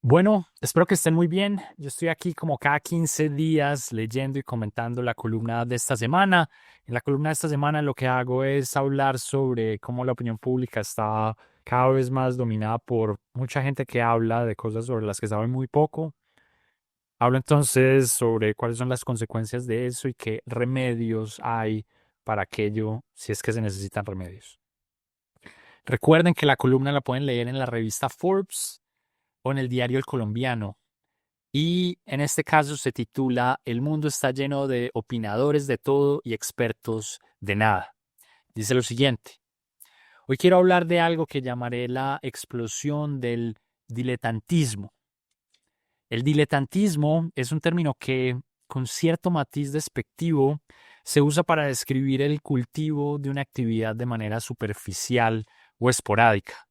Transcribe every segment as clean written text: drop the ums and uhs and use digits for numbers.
Bueno, espero que estén muy bien. Yo estoy aquí como cada 15 días leyendo y comentando la columna de esta semana. En la columna de esta semana lo que hago es hablar sobre cómo la opinión pública está cada vez más dominada por mucha gente que habla de cosas sobre las que sabe muy poco. Hablo entonces sobre cuáles son las consecuencias de eso y qué remedios hay para aquello si es que se necesitan remedios. Recuerden que la columna la pueden leer en la revista Forbes o en el diario El Colombiano. Y en este caso se titula El mundo está lleno de opinadores de todo y expertos de nada. Dice lo siguiente: hoy quiero hablar de algo que llamaré la explosión del diletantismo. El diletantismo es un término que, con cierto matiz despectivo, se usa para describir el cultivo de una actividad de manera superficial o esporádica.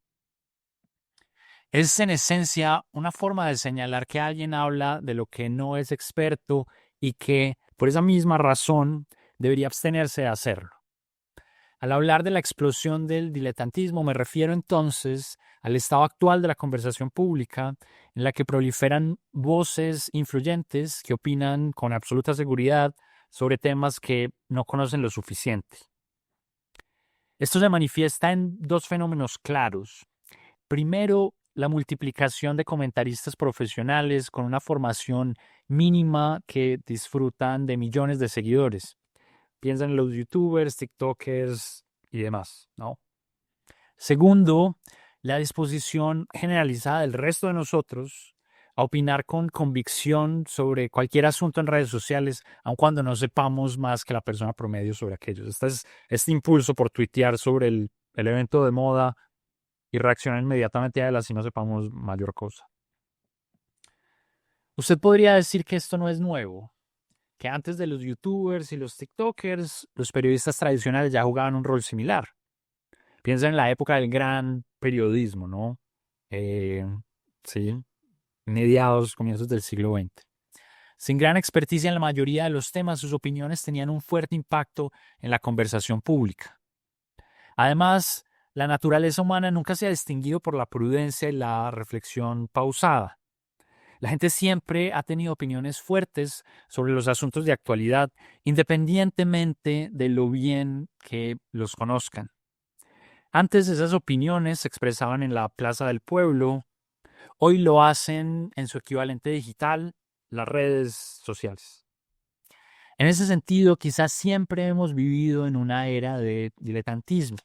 Es en esencia una forma de señalar que alguien habla de lo que no es experto y que, por esa misma razón, debería abstenerse de hacerlo. Al hablar de la explosión del diletantismo, me refiero entonces al estado actual de la conversación pública, en la que proliferan voces influyentes que opinan con absoluta seguridad sobre temas que no conocen lo suficiente. Esto se manifiesta en dos fenómenos claros. Primero, la multiplicación de comentaristas profesionales con una formación mínima que disfrutan de millones de seguidores. Piensan en los youtubers, tiktokers y demás, ¿no? Segundo, la disposición generalizada del resto de nosotros a opinar con convicción sobre cualquier asunto en redes sociales, aun cuando no sepamos más que la persona promedio sobre aquellos. Este impulso por tuitear sobre el evento de moda y reaccionar inmediatamente a él así no sepamos mayor cosa. Usted podría decir que esto no es nuevo, que antes de los youtubers y los tiktokers, los periodistas tradicionales ya jugaban un rol similar. Piensa en la época del gran periodismo, ¿no? Sí, mediados, comienzos del siglo XX. Sin gran experticia en la mayoría de los temas, sus opiniones tenían un fuerte impacto en la conversación pública. Además, la naturaleza humana nunca se ha distinguido por la prudencia y la reflexión pausada. La gente siempre ha tenido opiniones fuertes sobre los asuntos de actualidad, independientemente de lo bien que los conozcan. Antes esas opiniones se expresaban en la plaza del pueblo, hoy lo hacen en su equivalente digital, las redes sociales. En ese sentido, quizás siempre hemos vivido en una era de diletantismo.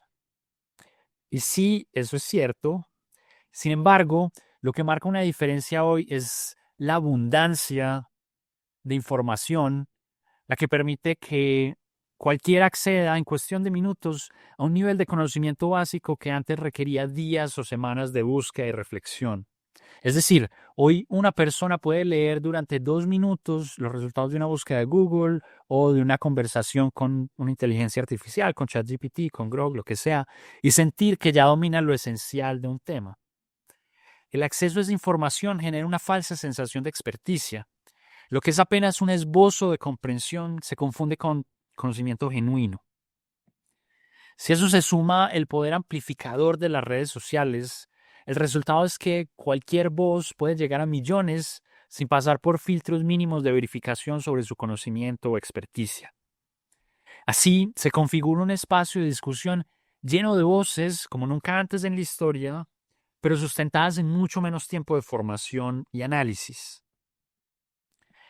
Y sí, eso es cierto. Sin embargo, lo que marca una diferencia hoy es la abundancia de información, la que permite que cualquiera acceda en cuestión de minutos a un nivel de conocimiento básico que antes requería días o semanas de búsqueda y reflexión. Es decir, hoy una persona puede leer durante 2 minutos los resultados de una búsqueda de Google o de una conversación con una inteligencia artificial, con ChatGPT, con Grok, lo que sea, y sentir que ya domina lo esencial de un tema. El acceso a esa información genera una falsa sensación de experticia. Lo que es apenas un esbozo de comprensión se confunde con conocimiento genuino. Si eso se suma el poder amplificador de las redes sociales, el resultado es que cualquier voz puede llegar a millones sin pasar por filtros mínimos de verificación sobre su conocimiento o experticia. Así se configura un espacio de discusión lleno de voces como nunca antes en la historia, pero sustentadas en mucho menos tiempo de formación y análisis.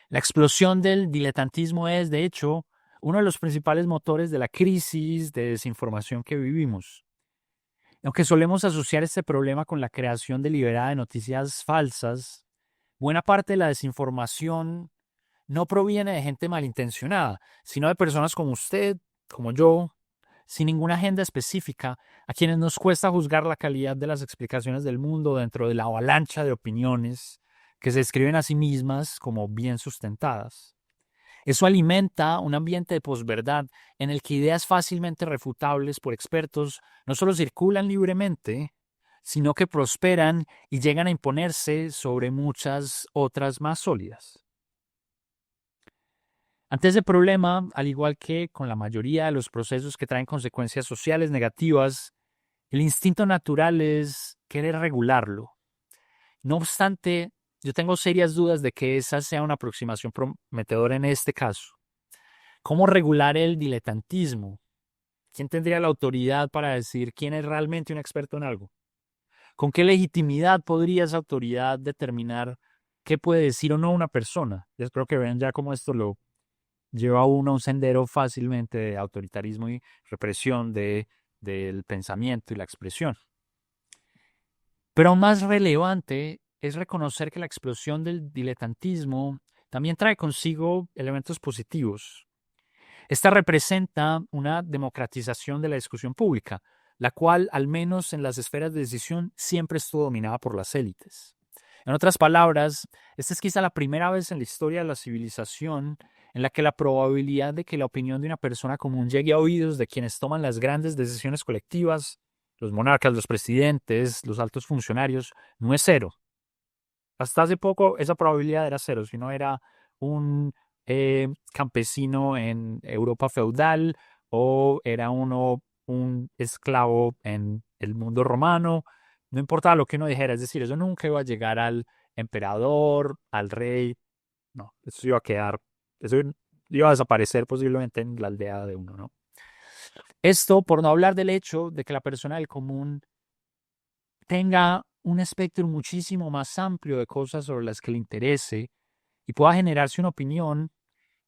La explosión del diletantismo es, de hecho, uno de los principales motores de la crisis de desinformación que vivimos. Aunque solemos asociar este problema con la creación deliberada de noticias falsas, buena parte de la desinformación no proviene de gente malintencionada, sino de personas como usted, como yo, sin ninguna agenda específica, a quienes nos cuesta juzgar la calidad de las explicaciones del mundo dentro de la avalancha de opiniones que se escriben a sí mismas como bien sustentadas. Eso alimenta un ambiente de posverdad en el que ideas fácilmente refutables por expertos no solo circulan libremente, sino que prosperan y llegan a imponerse sobre muchas otras más sólidas. Ante ese problema, al igual que con la mayoría de los procesos que traen consecuencias sociales negativas, el instinto natural es querer regularlo. No obstante, yo tengo serias dudas de que esa sea una aproximación prometedora en este caso. ¿Cómo regular el diletantismo? ¿Quién tendría la autoridad para decir quién es realmente un experto en algo? ¿Con qué legitimidad podría esa autoridad determinar qué puede decir o no una persona? Yo creo que ven ya cómo esto lo lleva a uno a un sendero fácilmente de autoritarismo y represión del pensamiento y la expresión. Pero aún más relevante es reconocer que la explosión del diletantismo también trae consigo elementos positivos. Esta representa una democratización de la discusión pública, la cual, al menos en las esferas de decisión, siempre estuvo dominada por las élites. En otras palabras, esta es quizá la primera vez en la historia de la civilización en la que la probabilidad de que la opinión de una persona común llegue a oídos de quienes toman las grandes decisiones colectivas, los monarcas, los presidentes, los altos funcionarios, no es cero. Hasta hace poco esa probabilidad era cero, si no era un campesino en Europa feudal o era uno un esclavo en el mundo romano, no importaba lo que uno dijera, es decir, eso nunca iba a llegar al emperador, al rey, no, eso iba a quedar, eso iba a desaparecer posiblemente en la aldea de uno, ¿no? Esto por no hablar del hecho de que la persona del común tenga un espectro muchísimo más amplio de cosas sobre las que le interese y pueda generarse una opinión,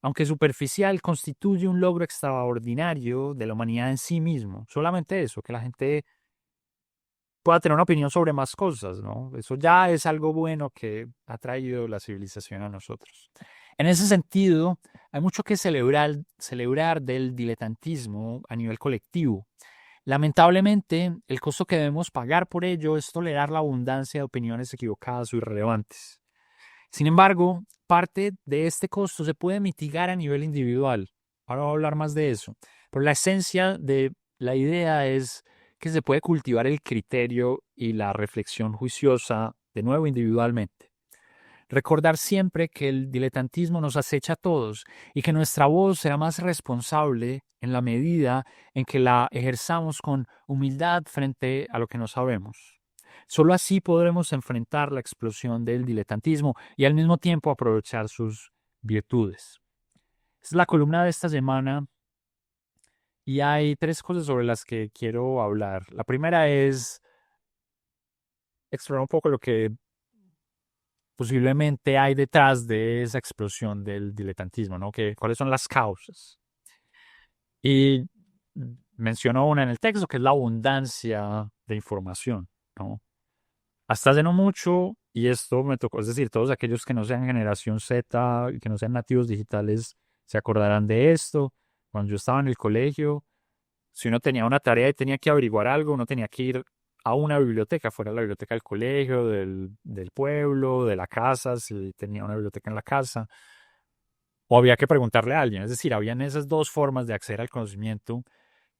aunque superficial, constituye un logro extraordinario de la humanidad en sí mismo. Solamente eso, que la gente pueda tener una opinión sobre más cosas, ¿no? Eso ya es algo bueno que ha traído la civilización a nosotros. En ese sentido, hay mucho que celebrar del diletantismo a nivel colectivo. Lamentablemente, el costo que debemos pagar por ello es tolerar la abundancia de opiniones equivocadas o irrelevantes. Sin embargo, parte de este costo se puede mitigar a nivel individual. Ahora voy a hablar más de eso. Pero la esencia de la idea es que se puede cultivar el criterio y la reflexión juiciosa de nuevo individualmente. Recordar siempre que el diletantismo nos acecha a todos y que nuestra voz será más responsable en la medida en que la ejerzamos con humildad frente a lo que no sabemos. Solo así podremos enfrentar la explosión del diletantismo y al mismo tiempo aprovechar sus virtudes. Es la columna de esta semana y hay tres cosas sobre las que quiero hablar. La primera es explorar un poco lo que posiblemente hay detrás de esa explosión del diletantismo, ¿no? ¿Cuáles son las causas? Y mencionó una en el texto que es la abundancia de información, ¿no? Hasta hace no mucho, y esto me tocó, es decir, todos aquellos que no sean generación Z, que no sean nativos digitales, se acordarán de esto. Cuando yo estaba en el colegio, si uno tenía una tarea y tenía que averiguar algo, uno tenía que ir a una biblioteca, fuera de la biblioteca del colegio, del pueblo, de la casa, si tenía una biblioteca en la casa, o había que preguntarle a alguien. Es decir, habían esas dos formas de acceder al conocimiento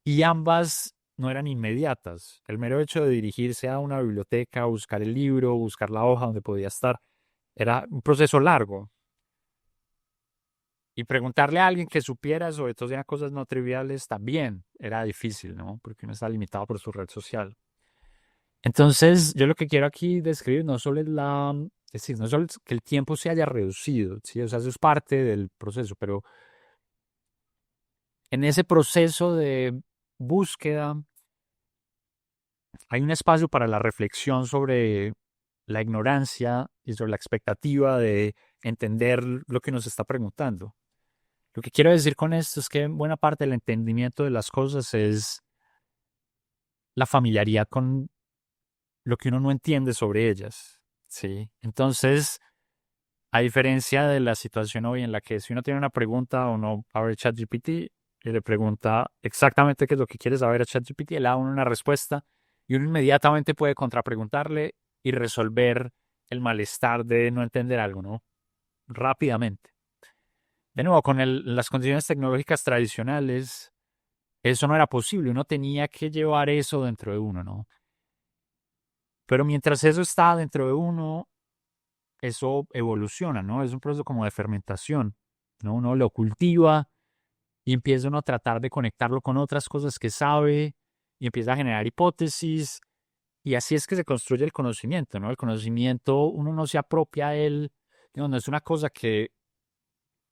y ambas no eran inmediatas. El mero hecho de dirigirse a una biblioteca, buscar el libro, buscar la hoja donde podía estar, era un proceso largo. Y preguntarle a alguien que supiera, sobre todo de cosas no triviales, también era difícil, ¿no? Porque uno está limitado por su red social. Entonces, yo lo que quiero aquí describir no solo es decir, no solo es que el tiempo se haya reducido, ¿sí? O sea, eso es parte del proceso, pero en ese proceso de búsqueda hay un espacio para la reflexión sobre la ignorancia y sobre la expectativa de entender lo que nos está preguntando. Lo que quiero decir con esto es que buena parte del entendimiento de las cosas es la familiaridad con lo que uno no entiende sobre ellas, ¿sí? Entonces, a diferencia de la situación hoy en la que si uno tiene una pregunta uno abre ChatGPT y le pregunta exactamente qué es lo que quiere saber a ChatGPT, le da uno una respuesta y uno inmediatamente puede contrapreguntarle y resolver el malestar de no entender algo, ¿no? Rápidamente. De nuevo, con las condiciones tecnológicas tradicionales, eso no era posible. Uno tenía que llevar eso dentro de uno, ¿no? Pero mientras eso está dentro de uno, eso evoluciona, ¿no? Es un proceso como de fermentación, ¿no? Uno lo cultiva y empieza uno a tratar de conectarlo con otras cosas que sabe y empieza a generar hipótesis Y así es que se construye el conocimiento, ¿no? El conocimiento, uno no se apropia a él, digamos, no es una cosa que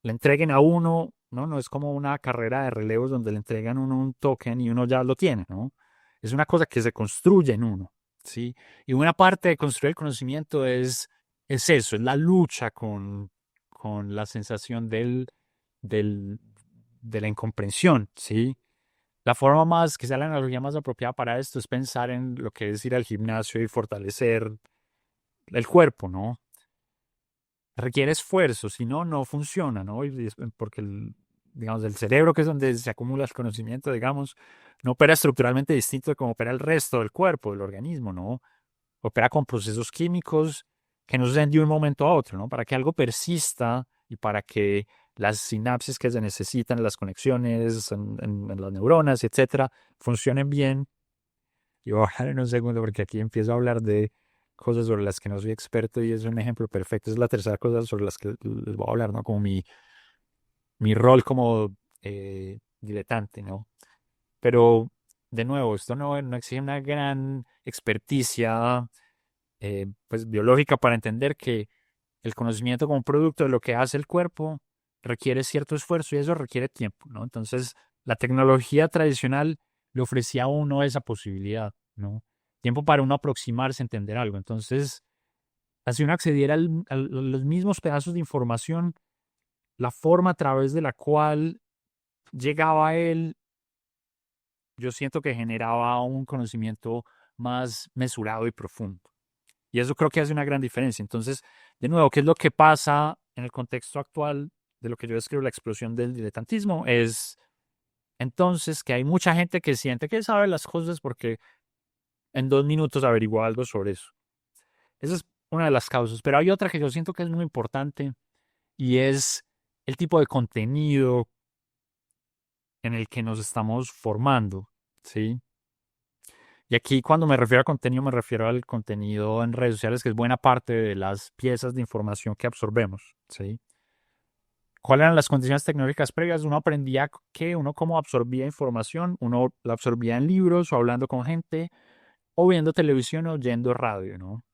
le entreguen a uno, ¿no? No es como una carrera de relevos donde le entregan a uno un token y uno ya lo tiene, ¿no? Es una cosa que se construye en uno, ¿sí? Y una parte de construir el conocimiento es eso, es la lucha con la sensación del, de la incomprensión, ¿sí? La forma más, quizá la analogía más apropiada para esto es pensar en lo que es ir al gimnasio y fortalecer el cuerpo, ¿no? Requiere esfuerzo, si no, no funciona, ¿no? Porque digamos, el cerebro, que es donde se acumula el conocimiento, digamos, no opera estructuralmente distinto de cómo opera el resto del cuerpo, del organismo, ¿no? Opera con procesos químicos que no suceden de un momento a otro, ¿no? Para que algo persista y para que las sinapsis que se necesitan, las conexiones en las neuronas, etcétera, funcionen bien. Y voy a hablar en un segundo porque aquí empiezo a hablar de cosas sobre las que no soy experto y es un ejemplo perfecto. Es la tercera cosa sobre las que les voy a hablar, ¿no? Como mi rol como diletante, ¿no? Pero, de nuevo, esto no exige una gran experticia pues, biológica para entender que el conocimiento como producto de lo que hace el cuerpo requiere cierto esfuerzo y eso requiere tiempo, ¿no? Entonces, la tecnología tradicional le ofrecía a uno esa posibilidad, ¿no? Tiempo para uno aproximarse a entender algo. Entonces, así uno accediera a los mismos pedazos de información, la forma a través de la cual llegaba a él, yo siento que generaba un conocimiento más mesurado y profundo. Y eso creo que hace una gran diferencia. Entonces, de nuevo, ¿qué es lo que pasa en el contexto actual de lo que yo describo la explosión del diletantismo? Es entonces que hay mucha gente que siente que sabe las cosas porque en 2 minutos averiguó algo sobre eso. Esa es una de las causas. Pero hay otra que yo siento que es muy importante y es el tipo de contenido en el que nos estamos formando, ¿sí? Y aquí cuando me refiero a contenido, me refiero al contenido en redes sociales, que es buena parte de las piezas de información que absorbemos, ¿sí? ¿Cuáles eran las condiciones tecnológicas previas? Uno aprendía que uno cómo absorbía información, uno la absorbía en libros o hablando con gente, o viendo televisión o oyendo radio, ¿no?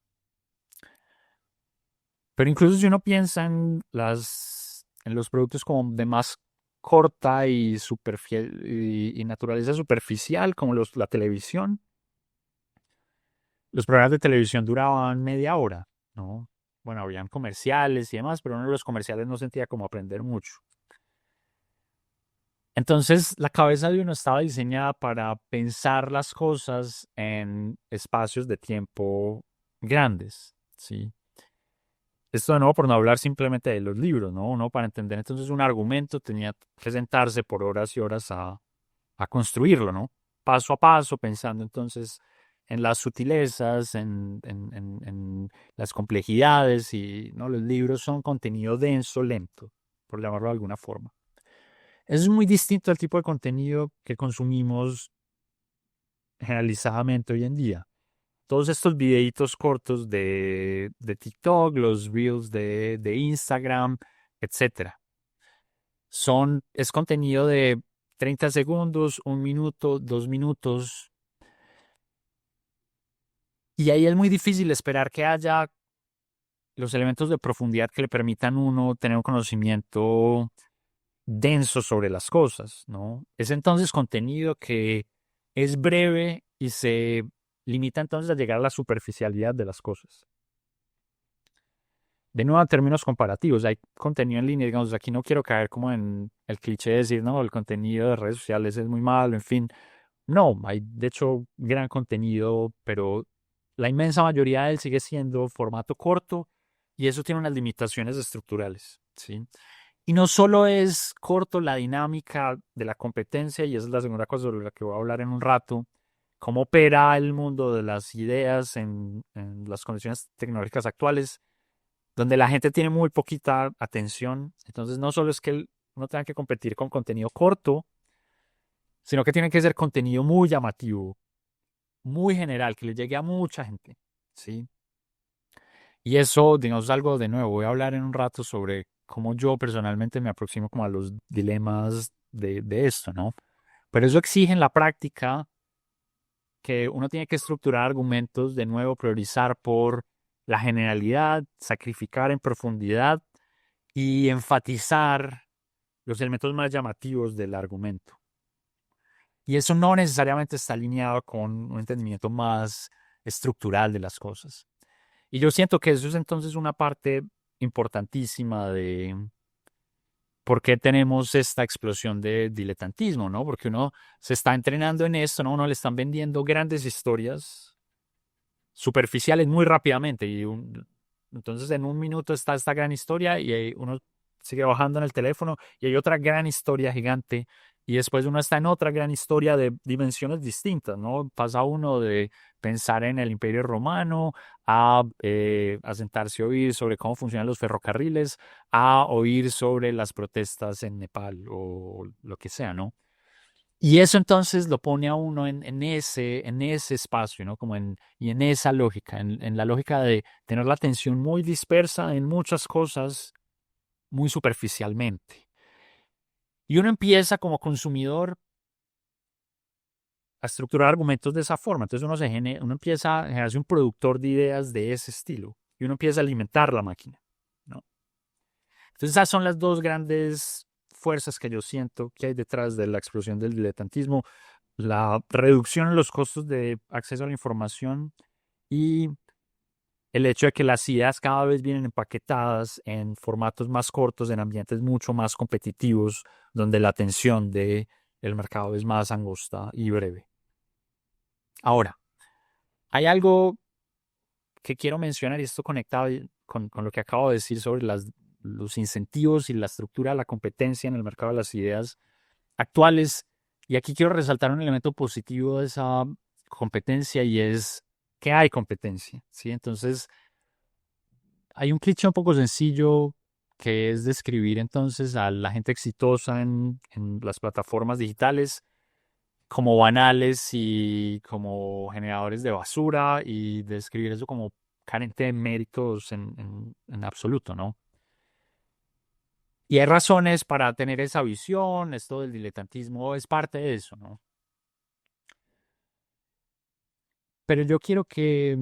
Pero incluso si uno piensa en los productos como de más corta y, y naturaleza superficial, como la televisión, los programas de televisión duraban media hora, ¿no? Bueno, habían comerciales y demás, pero uno de los comerciales no sentía como aprender mucho. Entonces, la cabeza de uno estaba diseñada para pensar las cosas en espacios de tiempo grandes, ¿sí? Esto de nuevo por no hablar simplemente de los libros, ¿no? Uno para entender entonces un argumento tenía que sentarse por horas y horas a construirlo, ¿no? Paso a paso, pensando entonces en las sutilezas, en las complejidades y, ¿no? Los libros son contenido denso, lento, por llamarlo de alguna forma. Eso es muy distinto al tipo de contenido que consumimos generalizadamente hoy en día. Todos estos videitos cortos de TikTok, los reels de Instagram, etcétera. Es contenido de 30 segundos, 1 minuto, 2 minutos. Y ahí es muy difícil esperar que haya los elementos de profundidad que le permitan a uno tener un conocimiento denso sobre las cosas, ¿no? Es entonces contenido que es breve y se limita entonces a llegar a la superficialidad de las cosas. De nuevo, en términos comparativos, hay contenido en línea, digamos, aquí no quiero caer como en el cliché de decir, no, el contenido de redes sociales es muy malo, en fin. No, hay de hecho gran contenido, pero la inmensa mayoría de él sigue siendo formato corto y eso tiene unas limitaciones estructurales, ¿sí? Y no solo es corto la dinámica de la competencia, y esa es la segunda cosa sobre la que voy a hablar en un rato, cómo opera el mundo de las ideas en las condiciones tecnológicas actuales, donde la gente tiene muy poquita atención. Entonces no solo es que uno tenga que competir con contenido corto, sino que tiene que ser contenido muy llamativo, muy general, que le llegue a mucha gente, ¿sí? Y eso, digamos, algo de nuevo, voy a hablar en un rato sobre cómo yo personalmente me aproximo como a los dilemas de esto, ¿no? Pero eso exige en la práctica que uno tiene que estructurar argumentos, de nuevo, priorizar por la generalidad, sacrificar en profundidad y enfatizar los elementos más llamativos del argumento. Y eso no necesariamente está alineado con un entendimiento más estructural de las cosas. Y yo siento que eso es entonces una parte importantísima de por qué tenemos esta explosión de diletantismo, ¿no? Porque uno se está entrenando en esto, ¿no? Uno le están vendiendo grandes historias superficiales muy rápidamente y entonces en un minuto está esta gran historia y ahí uno sigue bajando en el teléfono y hay otra gran historia gigante y después uno está en otra gran historia de dimensiones distintas, ¿no? Pasa uno de pensar en el Imperio Romano a sentarse a oír sobre cómo funcionan los ferrocarriles, a oír sobre las protestas en Nepal o lo que sea, ¿no? Y eso entonces lo pone a uno en ese espacio, ¿no? Y en esa lógica, en la lógica de tener la atención muy dispersa en muchas cosas muy superficialmente. Y uno empieza como consumidor a estructurar argumentos de esa forma. Entonces uno empieza a generarse un productor de ideas de ese estilo y uno empieza a alimentar la máquina, ¿no? Entonces esas son las dos grandes fuerzas que yo siento que hay detrás de la explosión del diletantismo: la reducción en los costos de acceso a la información y el hecho de que las ideas cada vez vienen empaquetadas en formatos más cortos, en ambientes mucho más competitivos, donde la atención del mercado es más angosta y breve. Ahora, hay algo que quiero mencionar y esto conectado con lo que acabo de decir sobre los incentivos y la estructura de la competencia en el mercado de las ideas actuales. Y aquí quiero resaltar un elemento positivo de esa competencia y es que hay competencia, ¿sí? Entonces, hay un cliché un poco sencillo que es describir entonces a la gente exitosa en las plataformas digitales como banales y como generadores de basura y describir eso como carente de méritos en absoluto, ¿no? Y hay razones para tener esa visión, esto del diletantismo es parte de eso, ¿no? Pero yo quiero que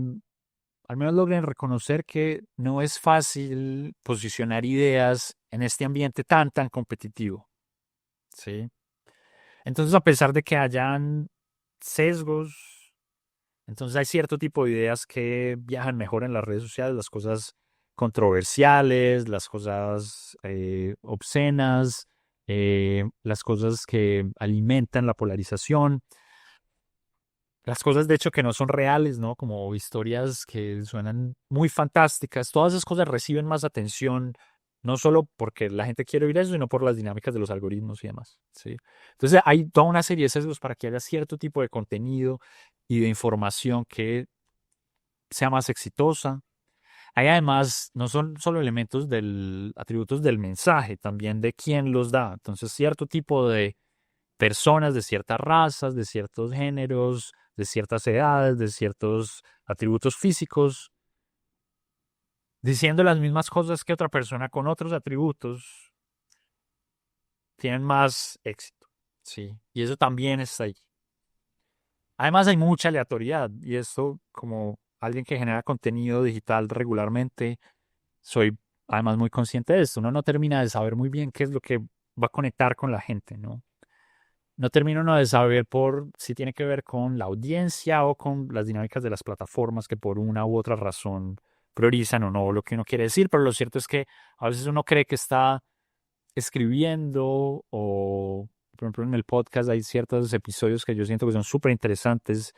al menos logren reconocer que no es fácil posicionar ideas en este ambiente tan competitivo, ¿sí? Entonces, a pesar de que hayan sesgos, entonces hay cierto tipo de ideas que viajan mejor en las redes sociales, las cosas controversiales, las cosas obscenas, las cosas que alimentan la polarización. Las cosas, de hecho, que no son reales, ¿no? Como historias que suenan muy fantásticas. Todas esas cosas reciben más atención, no solo porque la gente quiere oír eso, sino por las dinámicas de los algoritmos y demás, ¿sí? Entonces, hay toda una serie de sesgos para que haya cierto tipo de contenido y de información que sea más exitosa. Hay además, no son solo elementos atributos del mensaje, también de quién los da. Entonces, cierto tipo de personas de ciertas razas, de ciertos géneros, de ciertas edades, de ciertos atributos físicos, diciendo las mismas cosas que otra persona con otros atributos, tienen más éxito, ¿sí? Y eso también está ahí. Además hay mucha aleatoriedad y esto, como alguien que genera contenido digital regularmente, soy además muy consciente de esto. Uno no termina de saber muy bien qué es lo que va a conectar con la gente, ¿no? No termino uno de saber por si tiene que ver con la audiencia o con las dinámicas de las plataformas que por una u otra razón priorizan o no lo que uno quiere decir, pero lo cierto es que a veces uno cree que está escribiendo o, por ejemplo, en el podcast hay ciertos episodios que yo siento que son súper interesantes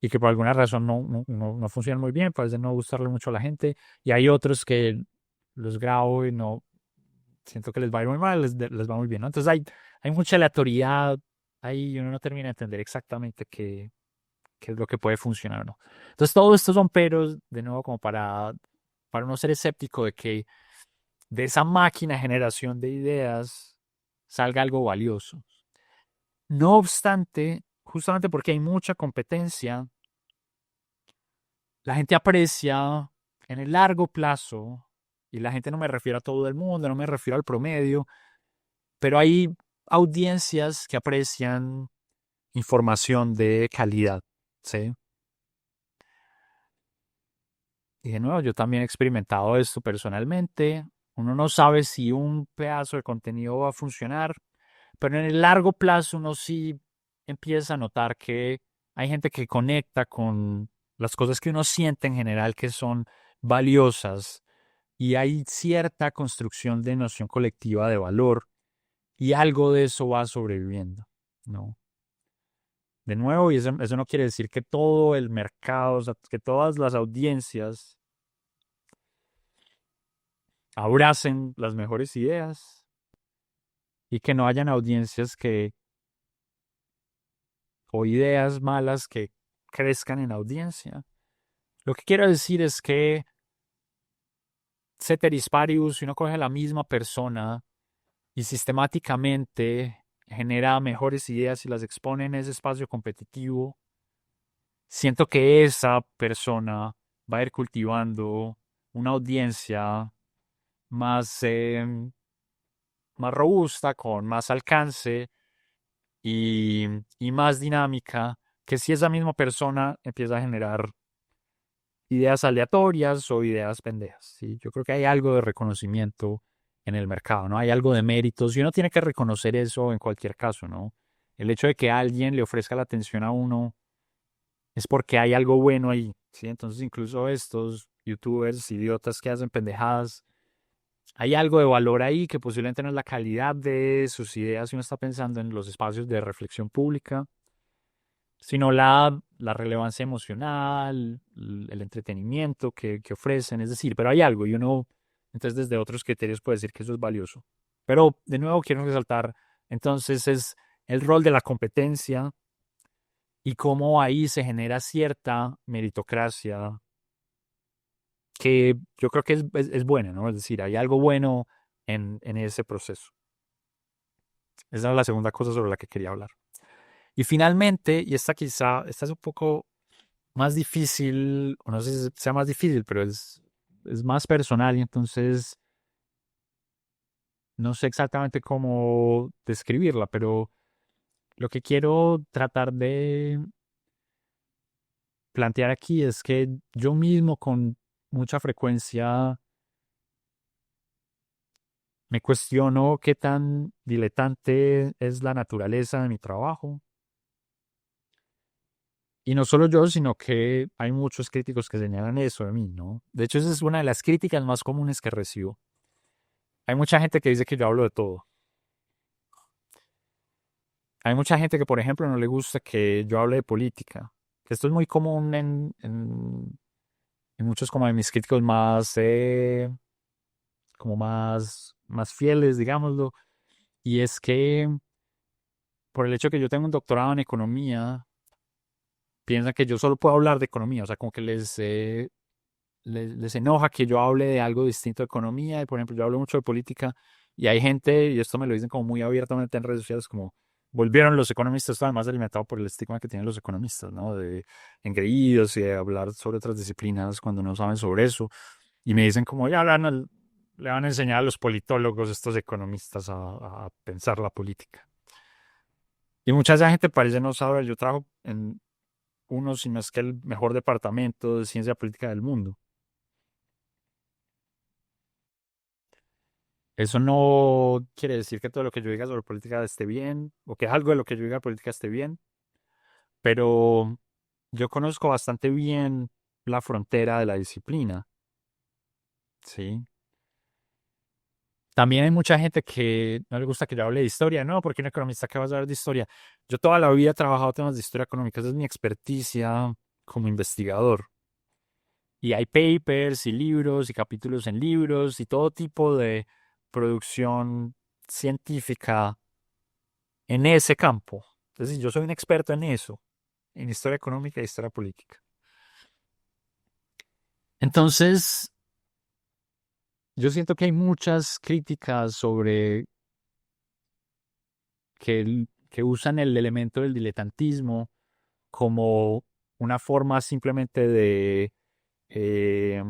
y que por alguna razón no funcionan muy bien, parece no gustarle mucho a la gente, y hay otros que los grabo y no siento que les va a ir muy mal, les va muy bien, ¿no? Entonces hay mucha aleatoriedad ahí y uno no termina de entender exactamente qué es lo que puede funcionar o no. Entonces, todo esto son peros, de nuevo, como para no ser escéptico de que de esa máquina de generación de ideas salga algo valioso. No obstante, justamente porque hay mucha competencia, la gente aprecia en el largo plazo, y la gente no me refiero a todo el mundo, no me refiero al promedio, pero hay audiencias que aprecian información de calidad, Sí. Y de nuevo, yo también he experimentado esto personalmente. Uno no sabe si un pedazo de contenido va a funcionar, pero en el largo plazo uno sí empieza a notar que hay gente que conecta con las cosas que uno siente en general que son valiosas y hay cierta construcción de noción colectiva de valor y algo de eso va sobreviviendo, ¿no? De nuevo, y eso no quiere decir que todo el mercado, o sea, que todas las audiencias abracen las mejores ideas y que no hayan audiencias o ideas malas que crezcan en audiencia. Lo que quiero decir es que ceteris paribus, si uno coge a la misma persona y sistemáticamente genera mejores ideas y las expone en ese espacio competitivo, siento que esa persona va a ir cultivando una audiencia más, más robusta, con más alcance y, y más dinámica, que si esa misma persona empieza a generar ideas aleatorias o ideas pendejas. ¿Sí? Yo creo que hay algo de reconocimiento en el mercado, ¿no? Hay algo de méritos y uno tiene que reconocer eso en cualquier caso, ¿no? El hecho de que alguien le ofrezca la atención a uno es porque hay algo bueno ahí, ¿sí? Entonces incluso estos youtubers idiotas que hacen pendejadas, hay algo de valor ahí que posiblemente no es la calidad de sus ideas si uno está pensando en los espacios de reflexión pública, sino la relevancia emocional, el entretenimiento que ofrecen, es decir, pero hay algo y uno, entonces desde otros criterios puede decir que eso es valioso. Pero de nuevo quiero resaltar, entonces es el rol de la competencia y cómo ahí se genera cierta meritocracia que yo creo que es buena, ¿no? Es decir, hay algo bueno en ese proceso. Esa es la segunda cosa sobre la que quería hablar. Y finalmente, y esta es un poco más difícil, o no sé si sea más difícil, pero es más personal y entonces no sé exactamente cómo describirla, pero lo que quiero tratar de plantear aquí es que yo mismo con mucha frecuencia me cuestiono qué tan diletante es la naturaleza de mi trabajo. Y no solo yo, sino que hay muchos críticos que señalan eso de mí, ¿no? De hecho, esa es una de las críticas más comunes que recibo. Hay mucha gente que dice que yo hablo de todo. Hay mucha gente que, por ejemplo, no le gusta que yo hable de política. Que esto es muy común en muchos como de mis críticos más, como más fieles, digámoslo. Y es que por el hecho de que yo tengo un doctorado en economía, piensan que yo solo puedo hablar de economía. O sea, como que les enoja que yo hable de algo distinto de economía. Y, por ejemplo, yo hablo mucho de política y hay gente, y esto me lo dicen como muy abiertamente en redes sociales, como volvieron los economistas, esto además alimentado por el estigma que tienen los economistas, ¿no? De engreídos y de hablar sobre otras disciplinas cuando no saben sobre eso. Y me dicen como, ya le van a enseñar a los politólogos, estos economistas, a pensar la política. Y mucha de esa gente parece no saber, yo trabajo en uno, si no es que el mejor departamento de ciencia política del mundo. Eso no quiere decir que todo lo que yo diga sobre política esté bien, o que algo de lo que yo diga de política esté bien, pero yo conozco bastante bien la frontera de la disciplina, ¿sí? También hay mucha gente que no le gusta que yo hable de historia, no, porque un economista que va a saber de historia. Yo toda la vida he trabajado temas de historia económica, esa es mi experticia como investigador. Y hay papers y libros y capítulos en libros y todo tipo de producción científica en ese campo. Es decir, yo soy un experto en eso, en historia económica y historia política. Entonces, yo siento que hay muchas críticas sobre que usan el elemento del diletantismo como una forma simplemente de eh,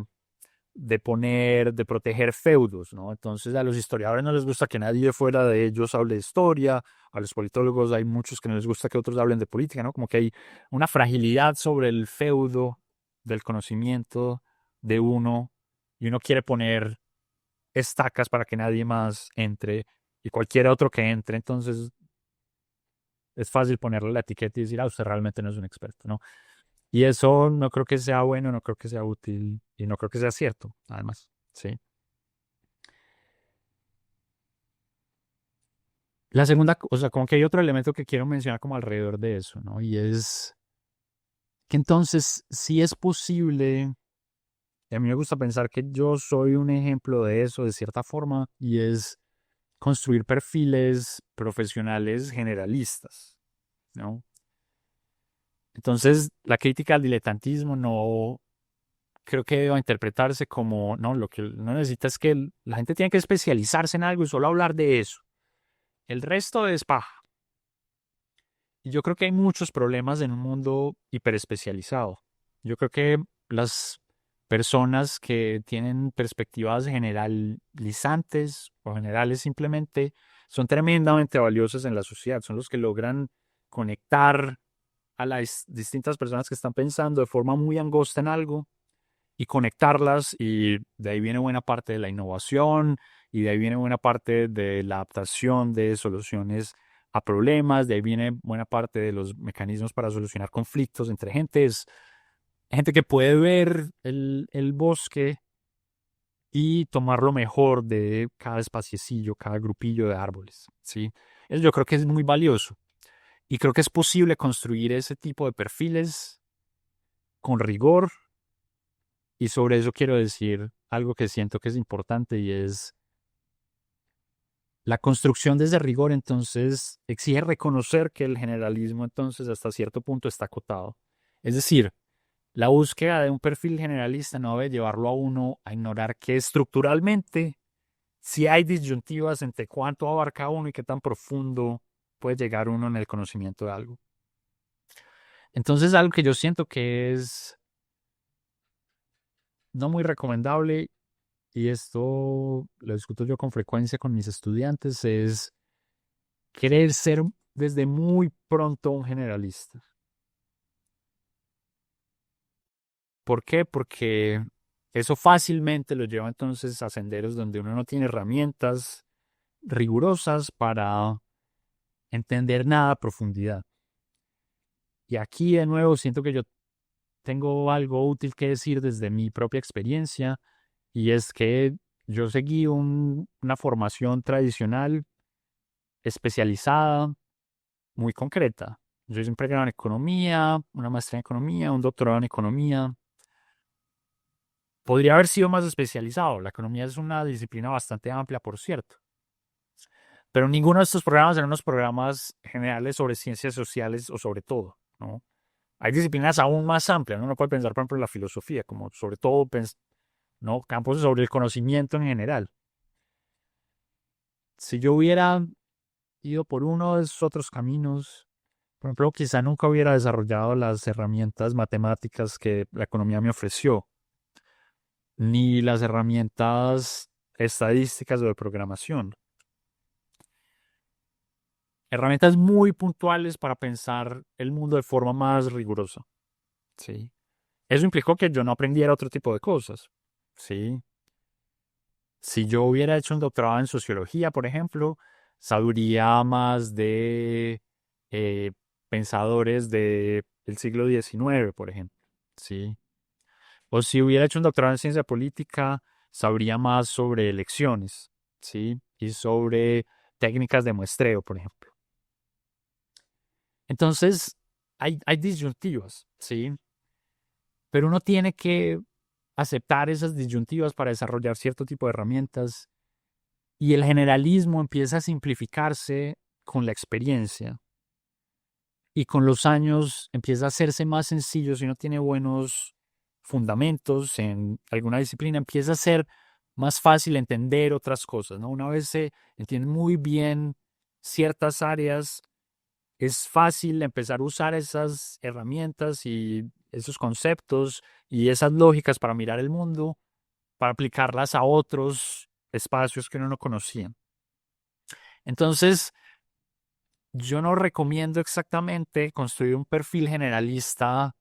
de proteger feudos, ¿no? Entonces a los historiadores no les gusta que nadie fuera de ellos hable de historia, a los politólogos hay muchos que no les gusta que otros hablen de política, ¿no? Como que hay una fragilidad sobre el feudo del conocimiento de uno y uno quiere poner estacas para que nadie más entre y cualquier otro que entre, entonces es fácil ponerle la etiqueta y decir, usted realmente no es un experto, ¿no? Y eso no creo que sea bueno, no creo que sea útil y no creo que sea cierto, además, ¿sí? La segunda, o sea, como que hay otro elemento que quiero mencionar como alrededor de eso, ¿no? Y es que entonces sí es posible, y a mí me gusta pensar que yo soy un ejemplo de eso de cierta forma, y es construir perfiles profesionales generalistas, ¿no? Entonces, la crítica al diletantismo no creo que deba interpretarse como, no, lo que no necesita es que la gente tiene que especializarse en algo y solo hablar de eso. El resto es paja. Y yo creo que hay muchos problemas en un mundo hiperespecializado. Yo creo que las personas que tienen perspectivas generalizantes o generales simplemente son tremendamente valiosas en la sociedad. Son los que logran conectar a las distintas personas que están pensando de forma muy angosta en algo y conectarlas, y de ahí viene buena parte de la innovación y de ahí viene buena parte de la adaptación de soluciones a problemas, de ahí viene buena parte de los mecanismos para solucionar conflictos entre gente. Es gente que puede ver el bosque y tomar lo mejor de cada espaciecillo, cada grupillo de árboles, ¿sí? Eso yo creo que es muy valioso y creo que es posible construir ese tipo de perfiles con rigor. Y sobre eso quiero decir algo que siento que es importante, y es la construcción desde rigor, entonces exige reconocer que el generalismo entonces hasta cierto punto está acotado. Es decir, la búsqueda de un perfil generalista no debe llevarlo a uno a ignorar que estructuralmente si hay disyuntivas entre cuánto abarca uno y qué tan profundo puede llegar uno en el conocimiento de algo. Entonces algo que yo siento que es no muy recomendable, y esto lo discuto yo con frecuencia con mis estudiantes, es querer ser desde muy pronto un generalista. ¿Por qué? Porque eso fácilmente lo lleva entonces a senderos donde uno no tiene herramientas rigurosas para entender nada a profundidad. Y aquí de nuevo siento que yo tengo algo útil que decir desde mi propia experiencia, y es que yo seguí una formación tradicional especializada muy concreta. Yo hice un pregrado en economía, una maestría en economía, un doctorado en economía. Podría haber sido más especializado. La economía es una disciplina bastante amplia, por cierto. Pero ninguno de estos programas eran unos programas generales sobre ciencias sociales o sobre todo, ¿no? Hay disciplinas aún más amplias, ¿no? Uno puede pensar, por ejemplo, en la filosofía, como sobre todo, ¿no? Campos sobre el conocimiento en general. Si yo hubiera ido por uno de esos otros caminos, por ejemplo, quizá nunca hubiera desarrollado las herramientas matemáticas que la economía me ofreció, ni las herramientas estadísticas o de programación. Herramientas muy puntuales para pensar el mundo de forma más rigurosa. ¿Sí? Eso implicó que yo no aprendiera otro tipo de cosas. ¿Sí? Si yo hubiera hecho un doctorado en sociología, por ejemplo, sabría más de eh, pensadores del siglo XIX, por ejemplo. ¿Sí? O si hubiera hecho un doctorado en ciencia política, sabría más sobre elecciones, ¿sí? Y sobre técnicas de muestreo, por ejemplo. Entonces, hay disyuntivas, ¿sí? Pero uno tiene que aceptar esas disyuntivas para desarrollar cierto tipo de herramientas, y el generalismo empieza a simplificarse con la experiencia, y con los años empieza a hacerse más sencillo. Si uno tiene buenos fundamentos en alguna disciplina, empieza a ser más fácil entender otras cosas, ¿no? Una vez se entiende muy bien ciertas áreas, es fácil empezar a usar esas herramientas y esos conceptos y esas lógicas para mirar el mundo para aplicarlas a otros espacios que uno no conocía. Entonces, yo no recomiendo exactamente construir un perfil generalista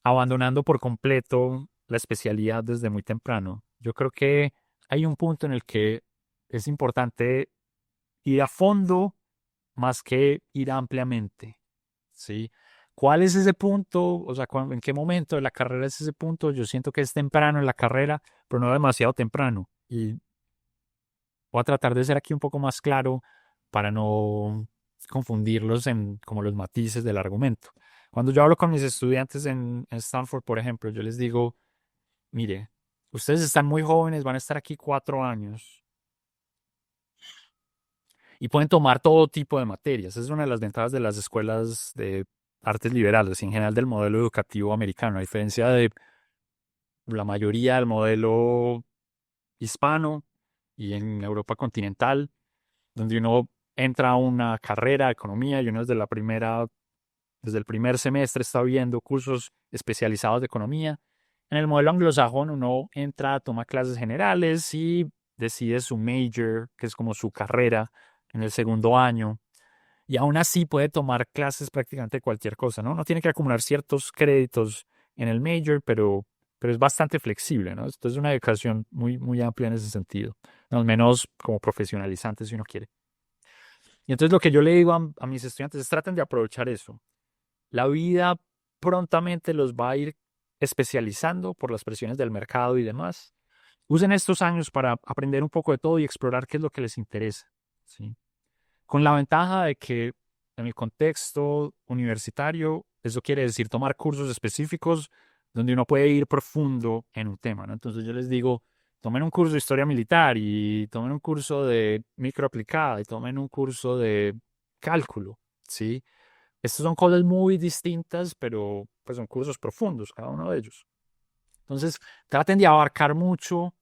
abandonando por completo la especialidad desde muy temprano. Yo creo que hay un punto en el que es importante ir a fondo más que ir ampliamente, ¿sí? ¿Cuál es ese punto? O sea, ¿en qué momento de la carrera es ese punto? Yo siento que es temprano en la carrera, pero no demasiado temprano. Y voy a tratar de ser aquí un poco más claro para no confundirlos en como los matices del argumento. Cuando yo hablo con mis estudiantes en Stanford, por ejemplo, yo les digo, mire, ustedes están muy jóvenes, van a estar aquí 4 años y pueden tomar todo tipo de materias. Esa es una de las ventajas de las escuelas de artes liberales y en general del modelo educativo americano, a diferencia de la mayoría del modelo hispano y en Europa continental, donde uno entra a una carrera de economía y uno desde el primer semestre está viendo cursos especializados de economía. En el modelo anglosajón uno entra, toma clases generales y decide su major, que es como su carrera en el segundo año. Y aún así puede tomar clases prácticamente de cualquier cosa, ¿no? No tiene que acumular ciertos créditos en el major, pero es bastante flexible, ¿no? Esto es una educación muy, muy amplia en ese sentido, al menos como profesionalizante si uno quiere. Y entonces lo que yo le digo a mis estudiantes es traten de aprovechar eso. La vida prontamente los va a ir especializando por las presiones del mercado y demás. Usen estos años para aprender un poco de todo y explorar qué es lo que les interesa, ¿sí? Con la ventaja de que en el contexto universitario, eso quiere decir tomar cursos específicos donde uno puede ir profundo en un tema, ¿no? Entonces yo les digo, tomen un curso de historia militar y tomen un curso de microaplicada y tomen un curso de cálculo, ¿sí? Estas son cosas muy distintas, pero pues son cursos profundos cada uno de ellos. Entonces, traten de abarcar mucho,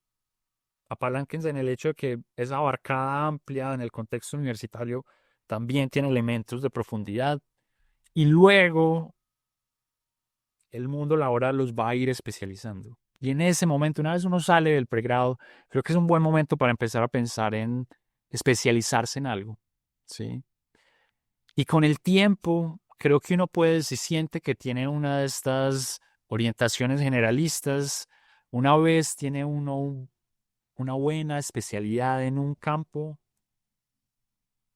apalánquense en el hecho de que esa abarcada amplia en el contexto universitario también tiene elementos de profundidad y luego el mundo laboral los va a ir especializando. Y en ese momento, una vez uno sale del pregrado, creo que es un buen momento para empezar a pensar en especializarse en algo, ¿sí? Y con el tiempo, creo que uno puede, si siente que tiene una de estas orientaciones generalistas, una vez tiene uno una buena especialidad en un campo,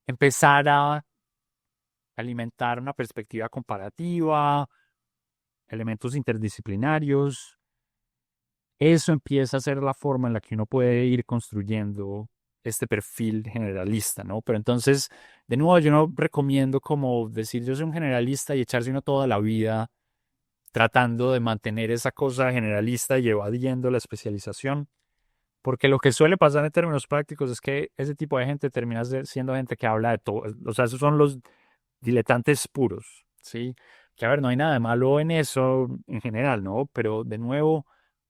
empezar a alimentar una perspectiva comparativa, elementos interdisciplinarios. Eso empieza a ser la forma en la que uno puede ir construyendo este perfil generalista, ¿no? Pero entonces, de nuevo, yo no recomiendo como decir yo soy un generalista y echarse uno toda la vida tratando de mantener esa cosa generalista y evadiendo la especialización, porque lo que suele pasar en términos prácticos es que ese tipo de gente termina siendo gente que habla de todo, o sea, esos son los diletantes puros, ¿sí? Que a ver, no hay nada de malo en eso en general, ¿no? Pero de nuevo,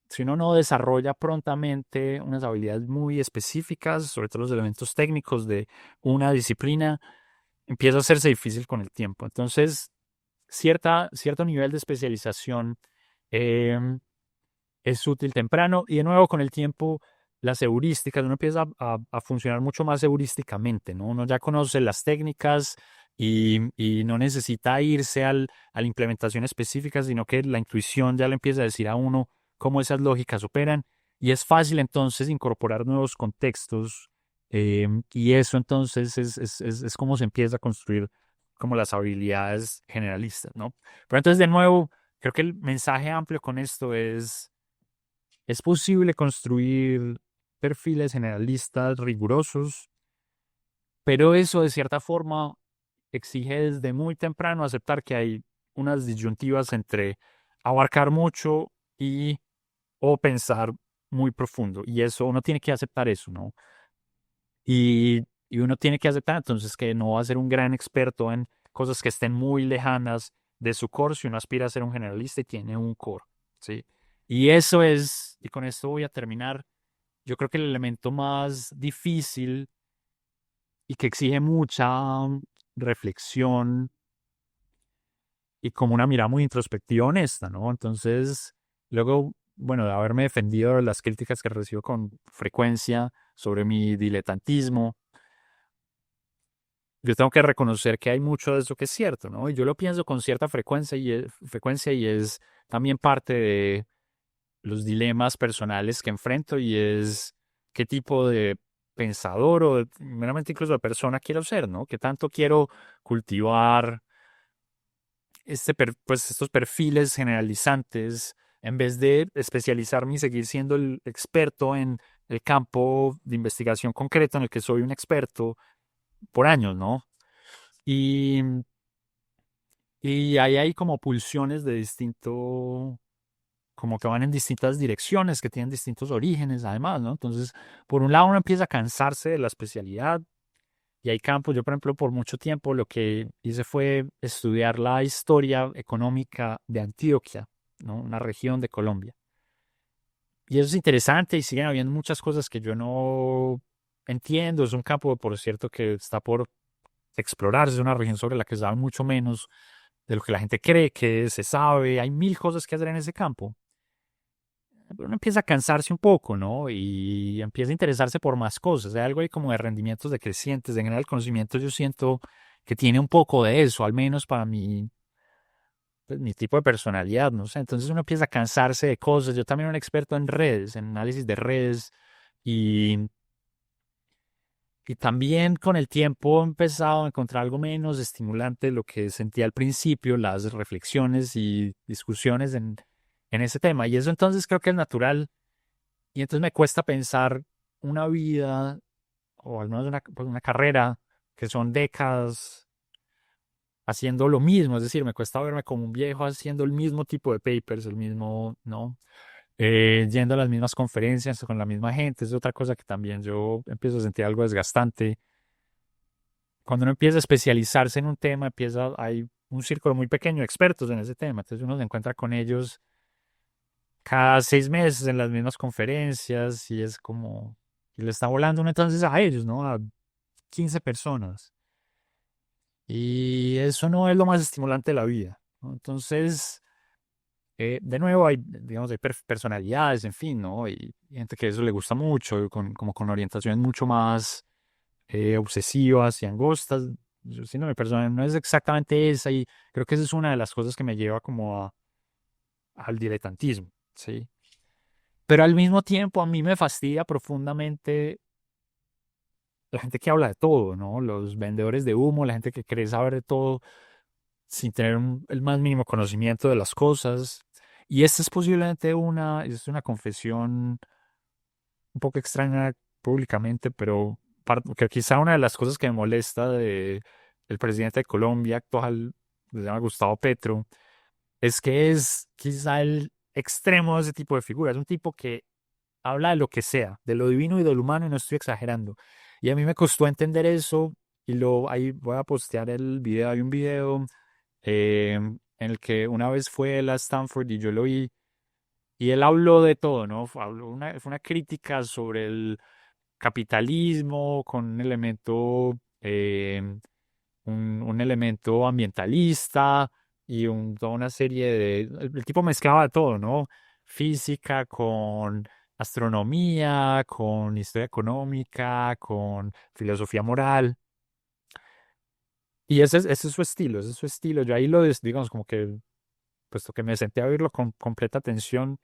si uno no desarrolla prontamente unas habilidades muy específicas, sobre todo los elementos técnicos de una disciplina, empieza a hacerse difícil con el tiempo. Entonces, cierto nivel de especialización em, es útil temprano y de nuevo con el tiempo las heurísticas, uno empieza a funcionar mucho más heurísticamente, ¿no? Uno ya conoce las técnicas y no necesita irse a la implementación específica, sino que la intuición ya le empieza a decir a uno cómo esas lógicas operan y es fácil entonces incorporar nuevos contextos y eso entonces es como se empieza a construir como las habilidades generalistas, ¿no? Pero entonces de nuevo, creo que el mensaje amplio con esto es posible construir perfiles generalistas rigurosos, pero eso de cierta forma exige desde muy temprano aceptar que hay unas disyuntivas entre abarcar mucho y o pensar muy profundo. Y eso uno tiene que aceptar eso, ¿no? Y uno tiene que aceptar entonces que no va a ser un gran experto en cosas que estén muy lejanas de su core si uno aspira a ser un generalista y tiene un core, ¿sí? Y eso es, y con esto voy a terminar, yo creo que el elemento más difícil y que exige mucha reflexión y como una mirada muy introspectiva honesta, ¿no? Entonces, luego bueno, de haberme defendido de las críticas que recibo con frecuencia sobre mi diletantismo, yo tengo que reconocer que hay mucho de eso que es cierto, ¿no? Y yo lo pienso con cierta frecuencia y es también parte de los dilemas personales que enfrento y es qué tipo de pensador o meramente incluso de persona quiero ser, ¿no? Qué tanto quiero cultivar pues estos perfiles generalizantes en vez de especializarme y seguir siendo el experto en el campo de investigación concreto en el que soy un experto por años, ¿no? Y, y ahí hay como pulsiones de distinto, como que van en distintas direcciones, que tienen distintos orígenes además, ¿no? Entonces, por un lado uno empieza a cansarse de la especialidad y hay campos, yo por ejemplo por mucho tiempo lo que hice fue estudiar la historia económica de Antioquia, ¿no? Una región de Colombia. Y eso es interesante y siguen habiendo muchas cosas que yo no entiendo. Es un campo, por cierto, que está por explorarse, es una región sobre la que se sabe mucho menos de lo que la gente cree que se sabe. Hay mil cosas que hacer en ese campo. Pero uno empieza a cansarse un poco, ¿no? Y empieza a interesarse por más cosas. Hay algo ahí como de rendimientos decrecientes. De general, el conocimiento yo siento que tiene un poco de eso, al menos para mí, pues, mi tipo de personalidad, no sé. Entonces uno empieza a cansarse de cosas. Yo también soy un experto en redes, en análisis de redes. Y, y también con el tiempo he empezado a encontrar algo menos estimulante de lo que sentía al principio, las reflexiones y discusiones en ese tema. Y eso entonces creo que es natural. Y entonces me cuesta pensar una vida o al menos pues una carrera que son décadas haciendo lo mismo. Es decir, me cuesta verme como un viejo haciendo el mismo tipo de papers, el mismo, ¿no? Yendo a las mismas conferencias con la misma gente. Es otra cosa que también yo empiezo a sentir algo desgastante. Cuando uno empieza a especializarse en un tema, hay un círculo muy pequeño de expertos en ese tema. Entonces uno se encuentra con ellos cada 6 meses en las mismas conferencias y es como, y le está volando uno entonces a ellos, ¿no? A 15 personas. Y eso no es lo más estimulante de la vida, ¿no? Entonces, de nuevo, hay, digamos, hay personalidades, en fin, ¿no? Y gente que eso le gusta mucho, como con orientaciones mucho más obsesivas y angostas. Yo siento mi persona no es exactamente esa y creo que esa es una de las cosas que me lleva como al diletantismo, ¿sí? Pero al mismo tiempo a mí me fastidia profundamente la gente que habla de todo, ¿no? Los vendedores de humo, la gente que cree saber de todo sin tener el más mínimo conocimiento de las cosas. Y esta es posiblemente es una confesión un poco extraña públicamente, pero que quizá una de las cosas que me molesta de el presidente de Colombia actual, que se llama Gustavo Petro, es que es quizá el extremo de ese tipo de figura. Es un tipo que habla de lo que sea, de lo divino y de lo humano, y no estoy exagerando. Y a mí me costó entender eso, y ahí voy a postear el video. Hay un video en el que una vez fue él a Stanford y yo lo vi, y él habló de todo, ¿no? Fue una crítica sobre el capitalismo con un elemento, un elemento ambientalista y toda una serie el tipo mezclaba de todo, ¿no? Física con astronomía, con historia económica, con filosofía moral. Y ese es su estilo, ese es su estilo. Yo ahí digamos, como que, puesto que me senté a oírlo con completa atención,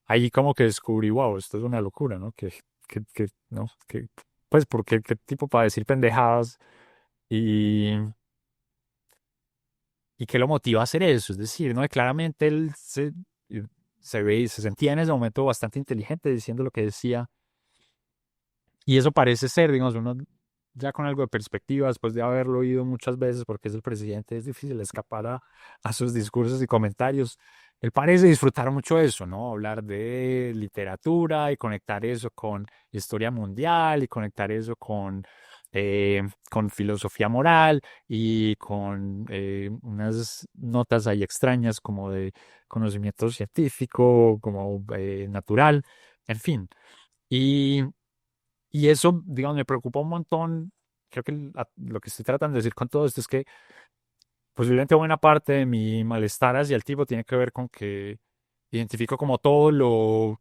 ahí como que descubrí, wow, esto es una locura, ¿no? ¿No? Pues, porque qué tipo para decir pendejadas y, y qué lo motiva a hacer eso. Es decir, ¿no? Y claramente se ve y se sentía en ese momento bastante inteligente diciendo lo que decía. Y eso parece ser, digamos, uno ya con algo de perspectiva, después de haberlo oído muchas veces, porque es el presidente, es difícil escapar a sus discursos y comentarios. Él parece disfrutar mucho eso, ¿no? Hablar de literatura y conectar eso con historia mundial y conectar eso con filosofía moral y con unas notas ahí extrañas como de conocimiento científico, como natural, en fin. Y y eso, digamos, me preocupa un montón. Creo que lo que estoy tratando de decir con todo esto es que posiblemente buena parte de mi malestar hacia el tipo tiene que ver con que identifico como todo lo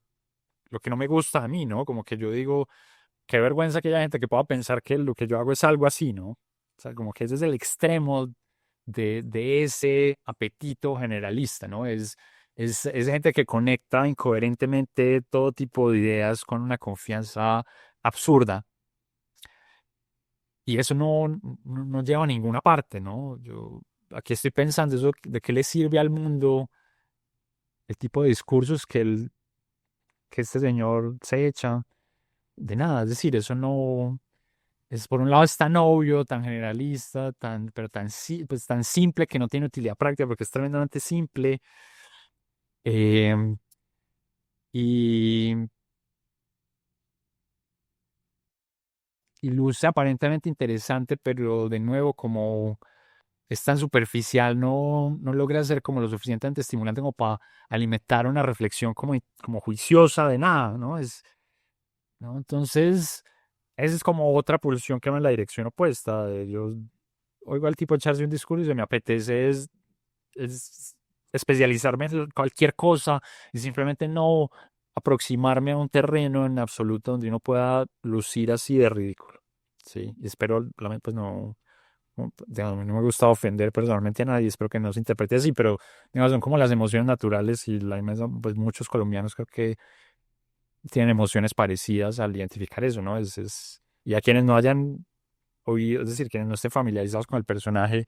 que no me gusta a mí, ¿no? Como que yo digo, qué vergüenza que haya gente que pueda pensar que lo que yo hago es algo así, ¿no? O sea, como que ese es el extremo de ese apetito generalista, ¿no? Es gente que conecta incoherentemente todo tipo de ideas con una confianza absurda. Y eso no lleva a ninguna parte, ¿no? Yo aquí estoy pensando, eso, ¿de qué le sirve al mundo el tipo de discursos que este señor se echa? De nada, es decir, eso no, es por un lado es tan obvio, tan generalista, pero pues, tan simple que no tiene utilidad práctica porque es tremendamente simple. em, y, y luce aparentemente interesante, pero de nuevo, como es tan superficial, no logra ser como lo suficientemente estimulante como para alimentar una reflexión como juiciosa de nada, ¿no? ¿No? Entonces, esa es como otra pulsión que va en la dirección opuesta. Yo oigo al tipo echarse un discurso y me apetece es especializarme en cualquier cosa y simplemente no aproximarme a un terreno en absoluto donde uno pueda lucir así de ridículo. Sí, y espero, pues digamos, a mí no me gusta ofender personalmente a nadie, espero que no se interprete así, pero digamos, son como las emociones naturales y pues muchos colombianos creo que tienen emociones parecidas al identificar eso, ¿no? Y a quienes no hayan oído, es decir, quienes no estén familiarizados con el personaje,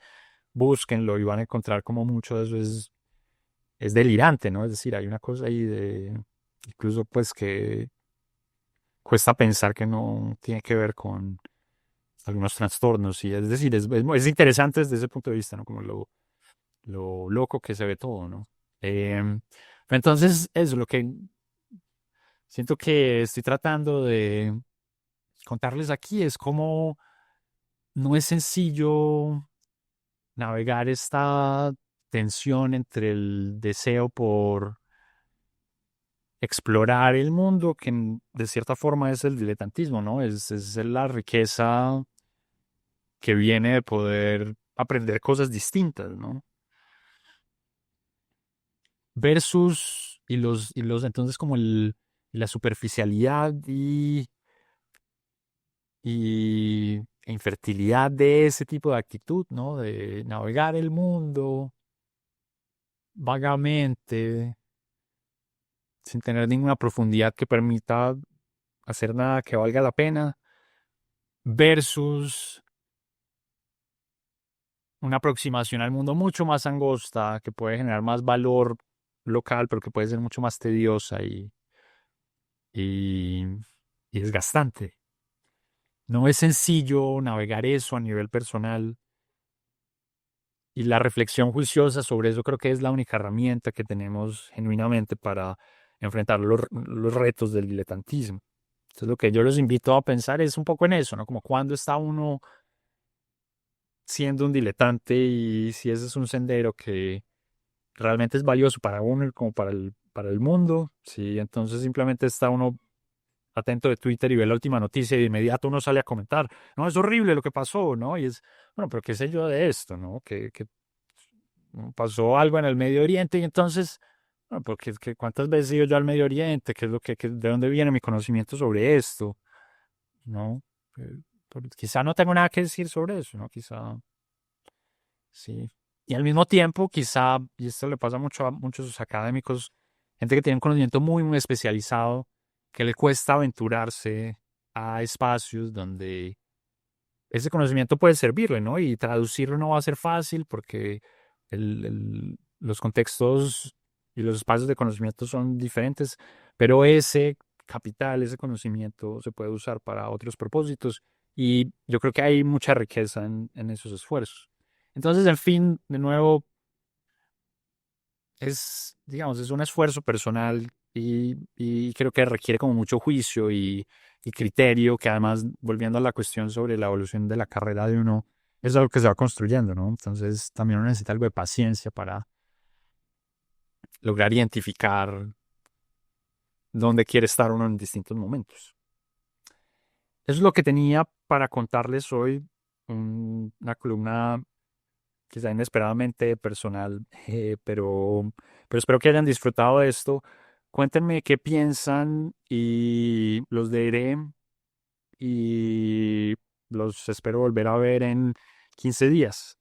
búsquenlo y van a encontrar como mucho de eso es delirante, ¿no? Es decir, hay una cosa ahí incluso pues que cuesta pensar que no tiene que ver con algunos trastornos, y es decir, es interesante desde ese punto de vista, ¿no? Como lo loco que se ve todo, ¿no? Entonces, eso, lo que siento que estoy tratando de contarles aquí es cómo no es sencillo navegar esta tensión entre el deseo por explorar el mundo, que de cierta forma es el diletantismo, ¿no? Es la riqueza que viene de poder aprender cosas distintas, ¿no? Versus, entonces como la superficialidad e infertilidad de ese tipo de actitud, ¿no? De navegar el mundo vagamente, sin tener ninguna profundidad que permita hacer nada que valga la pena, versus una aproximación al mundo mucho más angosta, que puede generar más valor local, pero que puede ser mucho más tediosa y, y desgastante. No es sencillo navegar eso a nivel personal, y la reflexión juiciosa sobre eso creo que es la única herramienta que tenemos genuinamente para enfrentar los retos del diletantismo. Entonces lo que yo los invito a pensar es un poco en eso, ¿no? Como cuando está uno siendo un diletante y si ese es un sendero que realmente es valioso para uno y como para el mundo, sí, entonces simplemente está uno atento de Twitter y ve la última noticia y de inmediato uno sale a comentar, no, es horrible lo que pasó, ¿no? Y es, bueno, pero qué sé yo de esto, ¿no? Que pasó algo en el Medio Oriente y entonces, bueno, porque cuántas veces he ido yo al Medio Oriente, qué es de dónde viene mi conocimiento sobre esto, ¿no? Eh, Quizá no tengo nada que decir sobre eso, ¿no? Quizá, sí. Y al mismo tiempo, quizá, y esto le pasa mucho a muchos académicos, gente que tiene un conocimiento muy especializado, que le cuesta aventurarse a espacios donde ese conocimiento puede servirle, ¿no? Y traducirlo no va a ser fácil porque los contextos y los espacios de conocimiento son diferentes, pero ese capital, ese conocimiento se puede usar para otros propósitos y yo creo que hay mucha riqueza en esos esfuerzos. Entonces, en fin, de nuevo, digamos, es un esfuerzo personal y creo que requiere como mucho juicio y criterio, que además, volviendo a la cuestión sobre la evolución de la carrera de uno, es algo que se va construyendo, ¿no? Entonces, también uno necesita algo de paciencia para lograr identificar dónde quiere estar uno en distintos momentos. Eso es lo que tenía para contarles hoy, una columna quizá inesperadamente personal, pero espero que hayan disfrutado de esto. Cuéntenme qué piensan y los leeré y los espero volver a ver en 15 días.